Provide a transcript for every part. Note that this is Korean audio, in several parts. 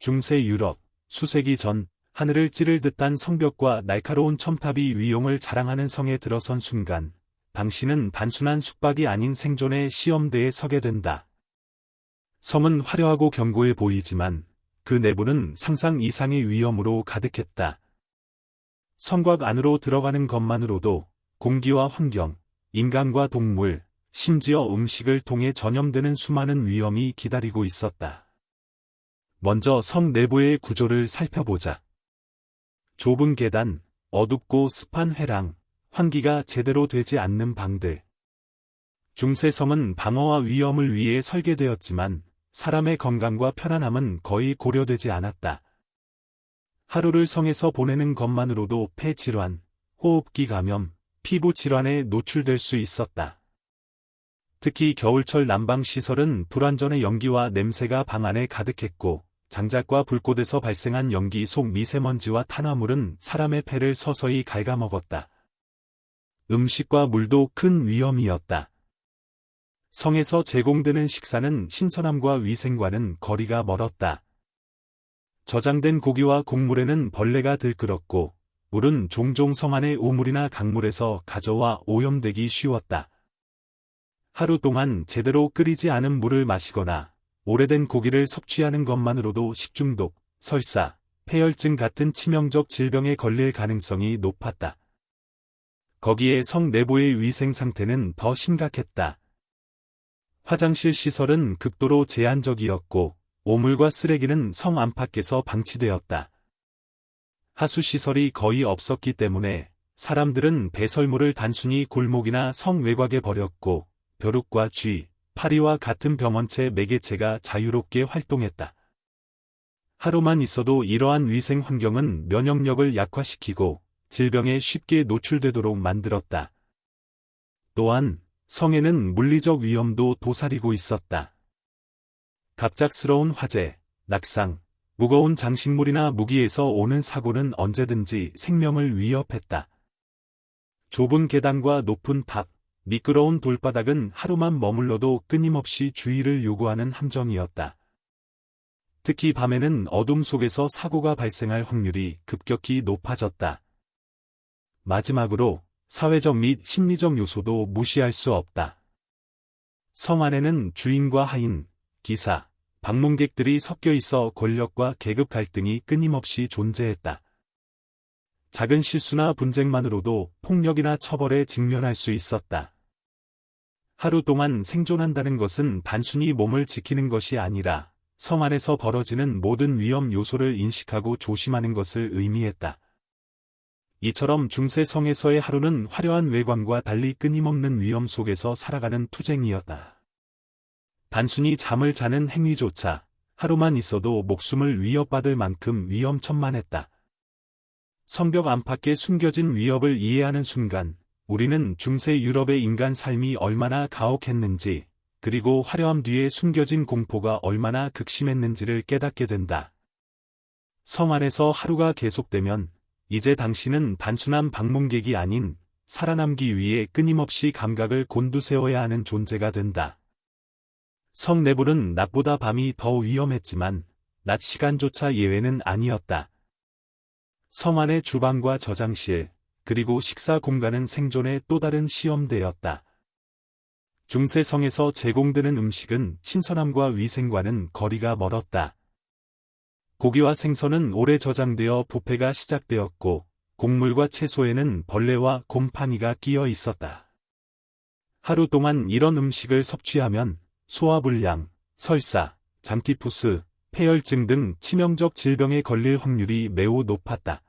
중세 유럽, 수세기 전, 하늘을 찌를 듯한 성벽과 날카로운 첨탑이 위용을 자랑하는 성에 들어선 순간, 당신은 단순한 숙박이 아닌 생존의 시험대에 서게 된다. 성은 화려하고 견고해 보이지만, 그 내부는 상상 이상의 위험으로 가득했다. 성곽 안으로 들어가는 것만으로도 공기와 환경, 인간과 동물, 심지어 음식을 통해 전염되는 수많은 위험이 기다리고 있었다. 먼저 성 내부의 구조를 살펴보자. 좁은 계단, 어둡고 습한 회랑, 환기가 제대로 되지 않는 방들. 중세성은 방어와 위험을 위해 설계되었지만 사람의 건강과 편안함은 거의 고려되지 않았다. 하루를 성에서 보내는 것만으로도 폐 질환, 호흡기 감염, 피부 질환에 노출될 수 있었다. 특히 겨울철 난방시설은 불완전의 연기와 냄새가 방 안에 가득했고, 장작과 불꽃에서 발생한 연기 속 미세먼지와 탄화물은 사람의 폐를 서서히 갉아먹었다. 음식과 물도 큰 위험이었다. 성에서 제공되는 식사는 신선함과 위생과는 거리가 멀었다. 저장된 고기와 곡물에는 벌레가 들끓었고, 물은 종종 성 안의 우물이나 강물에서 가져와 오염되기 쉬웠다. 하루 동안 제대로 끓이지 않은 물을 마시거나 오래된 고기를 섭취하는 것만으로도 식중독, 설사, 폐혈증 같은 치명적 질병에 걸릴 가능성이 높았다. 거기에 성 내부의 위생 상태는 더 심각했다. 화장실 시설은 극도로 제한적이었고, 오물과 쓰레기는 성 안팎에서 방치되었다. 하수시설이 거의 없었기 때문에 사람들은 배설물을 단순히 골목이나 성 외곽에 버렸고, 벼룩과 쥐, 파리와 같은 병원체 매개체가 자유롭게 활동했다. 하루만 있어도 이러한 위생 환경은 면역력을 약화시키고 질병에 쉽게 노출되도록 만들었다. 또한 성에는 물리적 위험도 도사리고 있었다. 갑작스러운 화재, 낙상, 무거운 장식물이나 무기에서 오는 사고는 언제든지 생명을 위협했다. 좁은 계단과 높은 탑, 미끄러운 돌바닥은 하루만 머물러도 끊임없이 주의를 요구하는 함정이었다. 특히 밤에는 어둠 속에서 사고가 발생할 확률이 급격히 높아졌다. 마지막으로 사회적 및 심리적 요소도 무시할 수 없다. 성 안에는 주인과 하인, 기사, 방문객들이 섞여 있어 권력과 계급 갈등이 끊임없이 존재했다. 작은 실수나 분쟁만으로도 폭력이나 처벌에 직면할 수 있었다. 하루 동안 생존한다는 것은 단순히 몸을 지키는 것이 아니라 성 안에서 벌어지는 모든 위험 요소를 인식하고 조심하는 것을 의미했다. 이처럼 중세 성에서의 하루는 화려한 외관과 달리 끊임없는 위험 속에서 살아가는 투쟁이었다. 단순히 잠을 자는 행위조차 하루만 있어도 목숨을 위협받을 만큼 위험천만했다. 성벽 안팎에 숨겨진 위협을 이해하는 순간, 우리는 중세 유럽의 인간 삶이 얼마나 가혹했는지, 그리고 화려함 뒤에 숨겨진 공포가 얼마나 극심했는지를 깨닫게 된다. 성 안에서 하루가 계속되면, 이제 당신은 단순한 방문객이 아닌 살아남기 위해 끊임없이 감각을 곤두세워야 하는 존재가 된다. 성 내부는 낮보다 밤이 더 위험했지만, 낮 시간조차 예외는 아니었다. 성 안의 주방과 저장실, 그리고 식사 공간은 생존의 또 다른 시험대였다. 중세 성에서 제공되는 음식은 신선함과 위생과는 거리가 멀었다. 고기와 생선은 오래 저장되어 부패가 시작되었고, 곡물과 채소에는 벌레와 곰팡이가 끼어 있었다. 하루 동안 이런 음식을 섭취하면 소화불량, 설사, 잠티푸스, 폐혈증 등 치명적 질병에 걸릴 확률이 매우 높았다.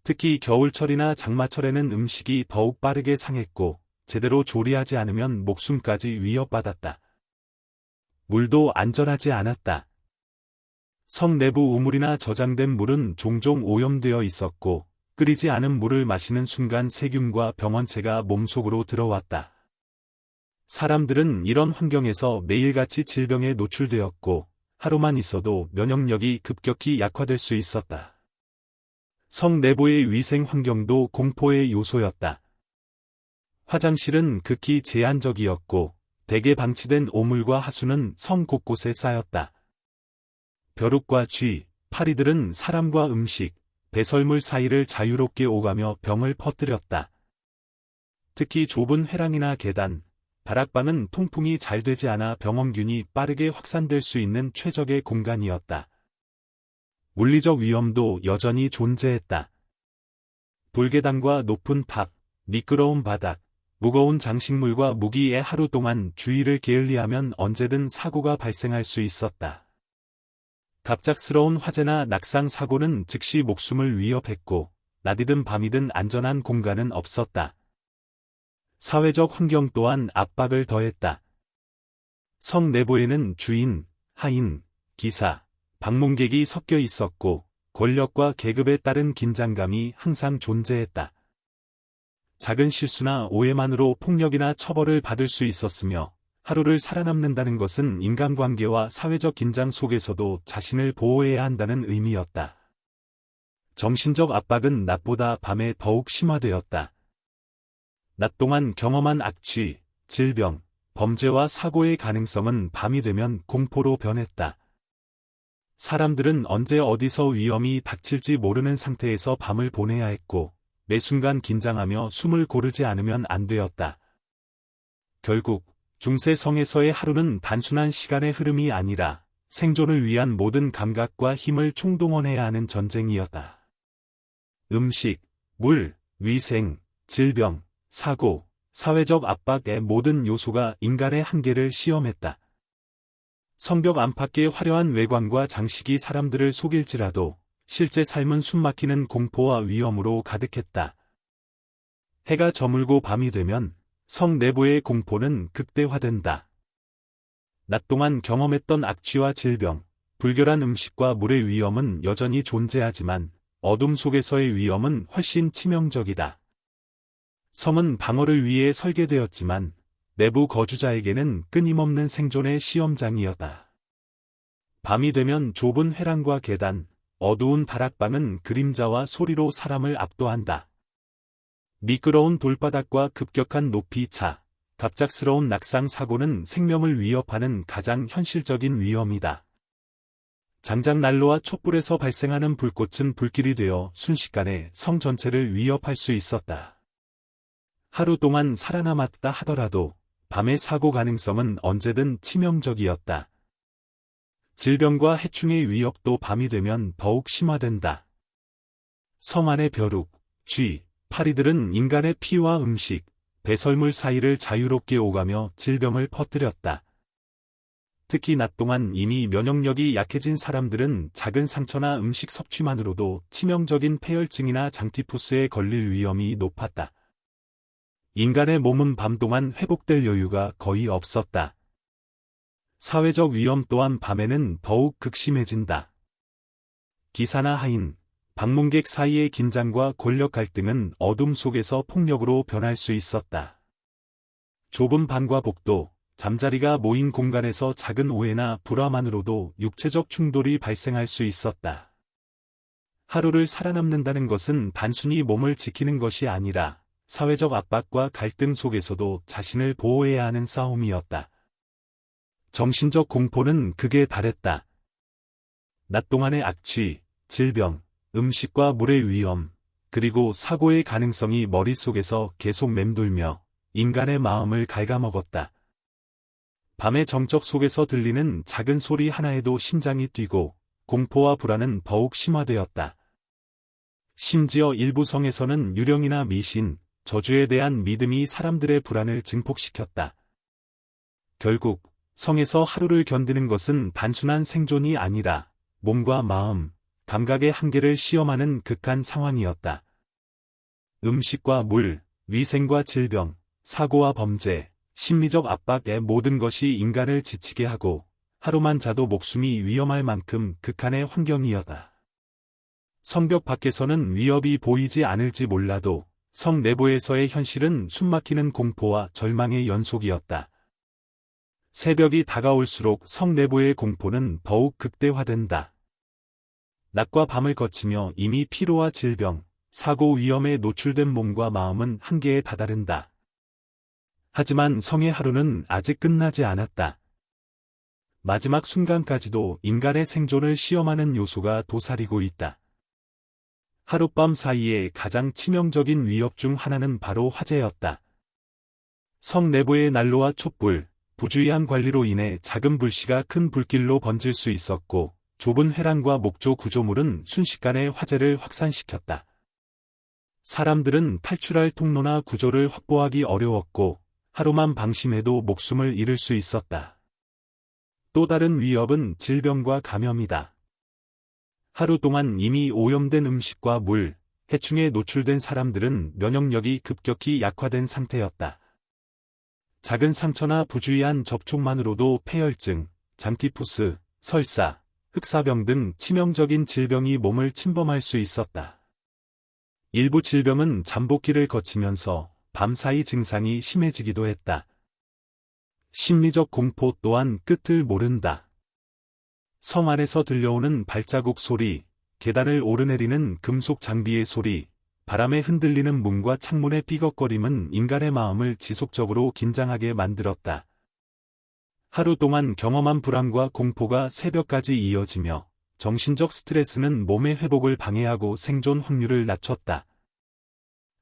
특히 겨울철이나 장마철에는 음식이 더욱 빠르게 상했고, 제대로 조리하지 않으면 목숨까지 위협받았다. 물도 안전하지 않았다. 성 내부 우물이나 저장된 물은 종종 오염되어 있었고, 끓이지 않은 물을 마시는 순간 세균과 병원체가 몸속으로 들어왔다. 사람들은 이런 환경에서 매일같이 질병에 노출되었고, 하루만 있어도 면역력이 급격히 약화될 수 있었다. 성 내부의 위생 환경도 공포의 요소였다. 화장실은 극히 제한적이었고, 대게 방치된 오물과 하수는 성 곳곳에 쌓였다. 벼룩과 쥐, 파리들은 사람과 음식, 배설물 사이를 자유롭게 오가며 병을 퍼뜨렸다. 특히 좁은 회랑이나 계단, 다락방은 통풍이 잘 되지 않아 병원균이 빠르게 확산될 수 있는 최적의 공간이었다. 물리적 위험도 여전히 존재했다. 돌계단과 높은 탑, 미끄러운 바닥, 무거운 장식물과 무기에 하루 동안 주의를 게을리하면 언제든 사고가 발생할 수 있었다. 갑작스러운 화재나 낙상 사고는 즉시 목숨을 위협했고, 낮이든 밤이든 안전한 공간은 없었다. 사회적 환경 또한 압박을 더했다. 성 내부에는 주인, 하인, 기사, 방문객이 섞여 있었고, 권력과 계급에 따른 긴장감이 항상 존재했다. 작은 실수나 오해만으로 폭력이나 처벌을 받을 수 있었으며, 하루를 살아남는다는 것은 인간관계와 사회적 긴장 속에서도 자신을 보호해야 한다는 의미였다. 정신적 압박은 낮보다 밤에 더욱 심화되었다. 낮 동안 경험한 악취, 질병, 범죄와 사고의 가능성은 밤이 되면 공포로 변했다. 사람들은 언제 어디서 위험이 닥칠지 모르는 상태에서 밤을 보내야 했고, 매 순간 긴장하며 숨을 고르지 않으면 안 되었다. 결국 중세성에서의 하루는 단순한 시간의 흐름이 아니라 생존을 위한 모든 감각과 힘을 총동원해야 하는 전쟁이었다. 음식, 물, 위생, 질병, 사고, 사회적 압박의 모든 요소가 인간의 한계를 시험했다. 성벽 안팎의 화려한 외관과 장식이 사람들을 속일지라도 실제 삶은 숨막히는 공포와 위험으로 가득했다. 해가 저물고 밤이 되면 성 내부의 공포는 극대화된다. 낮 동안 경험했던 악취와 질병, 불결한 음식과 물의 위험은 여전히 존재하지만 어둠 속에서의 위험은 훨씬 치명적이다. 성은 방어를 위해 설계되었지만 내부 거주자에게는 끊임없는 생존의 시험장이었다. 밤이 되면 좁은 회랑과 계단, 어두운 다락방은 그림자와 소리로 사람을 압도한다. 미끄러운 돌바닥과 급격한 높이 차, 갑작스러운 낙상 사고는 생명을 위협하는 가장 현실적인 위험이다. 장작난로와 촛불에서 발생하는 불꽃은 불길이 되어 순식간에 성 전체를 위협할 수 있었다. 하루 동안 살아남았다 하더라도 밤의 사고 가능성은 언제든 치명적이었다. 질병과 해충의 위협도 밤이 되면 더욱 심화된다. 성 안의 벼룩, 쥐, 파리들은 인간의 피와 음식, 배설물 사이를 자유롭게 오가며 질병을 퍼뜨렸다. 특히 낮 동안 이미 면역력이 약해진 사람들은 작은 상처나 음식 섭취만으로도 치명적인 폐혈증이나 장티푸스에 걸릴 위험이 높았다. 인간의 몸은 밤 동안 회복될 여유가 거의 없었다. 사회적 위험 또한 밤에는 더욱 극심해진다. 기사나 하인, 방문객 사이의 긴장과 권력 갈등은 어둠 속에서 폭력으로 변할 수 있었다. 좁은 방과 복도, 잠자리가 모인 공간에서 작은 오해나 불화만으로도 육체적 충돌이 발생할 수 있었다. 하루를 살아남는다는 것은 단순히 몸을 지키는 것이 아니라 사회적 압박과 갈등 속에서도 자신을 보호해야 하는 싸움이었다. 정신적 공포는 극에 달했다. 낮 동안의 악취, 질병, 음식과 물의 위험, 그리고 사고의 가능성이 머릿속에서 계속 맴돌며 인간의 마음을 갉아먹었다. 밤의 정적 속에서 들리는 작은 소리 하나에도 심장이 뛰고 공포와 불안은 더욱 심화되었다. 심지어 일부 성에서는 유령이나 미신, 저주에 대한 믿음이 사람들의 불안을 증폭시켰다. 결국 성에서 하루를 견디는 것은 단순한 생존이 아니라 몸과 마음, 감각의 한계를 시험하는 극한 상황이었다. 음식과 물, 위생과 질병, 사고와 범죄, 심리적 압박의 모든 것이 인간을 지치게 하고 하루만 자도 목숨이 위험할 만큼 극한의 환경이었다. 성벽 밖에서는 위협이 보이지 않을지 몰라도 성 내부에서의 현실은 숨막히는 공포와 절망의 연속이었다. 새벽이 다가올수록 성 내부의 공포는 더욱 극대화된다. 낮과 밤을 거치며 이미 피로와 질병, 사고 위험에 노출된 몸과 마음은 한계에 다다른다. 하지만 성의 하루는 아직 끝나지 않았다. 마지막 순간까지도 인간의 생존을 시험하는 요소가 도사리고 있다. 하룻밤 사이에 가장 치명적인 위협 중 하나는 바로 화재였다. 성 내부의 난로와 촛불, 부주의한 관리로 인해 작은 불씨가 큰 불길로 번질 수 있었고, 좁은 회랑과 목조 구조물은 순식간에 화재를 확산시켰다. 사람들은 탈출할 통로나 구조를 확보하기 어려웠고, 하루만 방심해도 목숨을 잃을 수 있었다. 또 다른 위협은 질병과 감염이다. 하루 동안 이미 오염된 음식과 물, 해충에 노출된 사람들은 면역력이 급격히 약화된 상태였다. 작은 상처나 부주의한 접촉만으로도 폐혈증, 잠티푸스, 설사, 흑사병 등 치명적인 질병이 몸을 침범할 수 있었다. 일부 질병은 잠복기를 거치면서 밤사이 증상이 심해지기도 했다. 심리적 공포 또한 끝을 모른다. 성 안에서 들려오는 발자국 소리, 계단을 오르내리는 금속 장비의 소리, 바람에 흔들리는 문과 창문의 삐걱거림은 인간의 마음을 지속적으로 긴장하게 만들었다. 하루 동안 경험한 불안과 공포가 새벽까지 이어지며 정신적 스트레스는 몸의 회복을 방해하고 생존 확률을 낮췄다.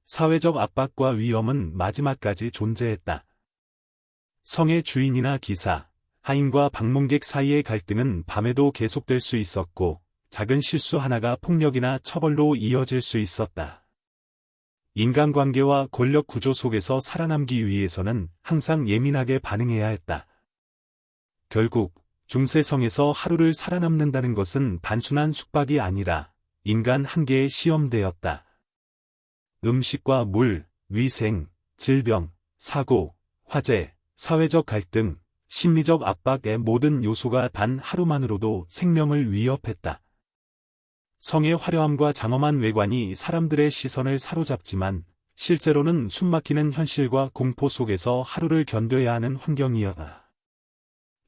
사회적 압박과 위험은 마지막까지 존재했다. 성의 주인이나 기사, 하인과 방문객 사이의 갈등은 밤에도 계속될 수 있었고, 작은 실수 하나가 폭력이나 처벌로 이어질 수 있었다. 인간관계와 권력 구조 속에서 살아남기 위해서는 항상 예민하게 반응해야 했다. 결국 중세성에서 하루를 살아남는다는 것은 단순한 숙박이 아니라 인간 한계의 시험대였다. 음식과 물, 위생, 질병, 사고, 화재, 사회적 갈등, 심리적 압박의 모든 요소가 단 하루만으로도 생명을 위협했다. 성의 화려함과 장엄한 외관이 사람들의 시선을 사로잡지만 실제로는 숨막히는 현실과 공포 속에서 하루를 견뎌야 하는 환경이었다.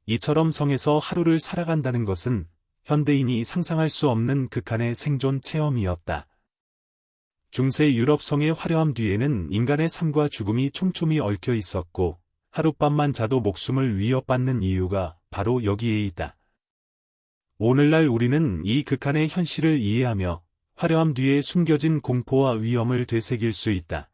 이처럼 성에서 하루를 살아간다는 것은 현대인이 상상할 수 없는 극한의 생존 체험이었다. 중세 유럽 성의 화려함 뒤에는 인간의 삶과 죽음이 촘촘히 얽혀 있었고, 하룻밤만 자도 목숨을 위협받는 이유가 바로 여기에 있다. 오늘날 우리는 이 극한의 현실을 이해하며 화려함 뒤에 숨겨진 공포와 위험을 되새길 수 있다.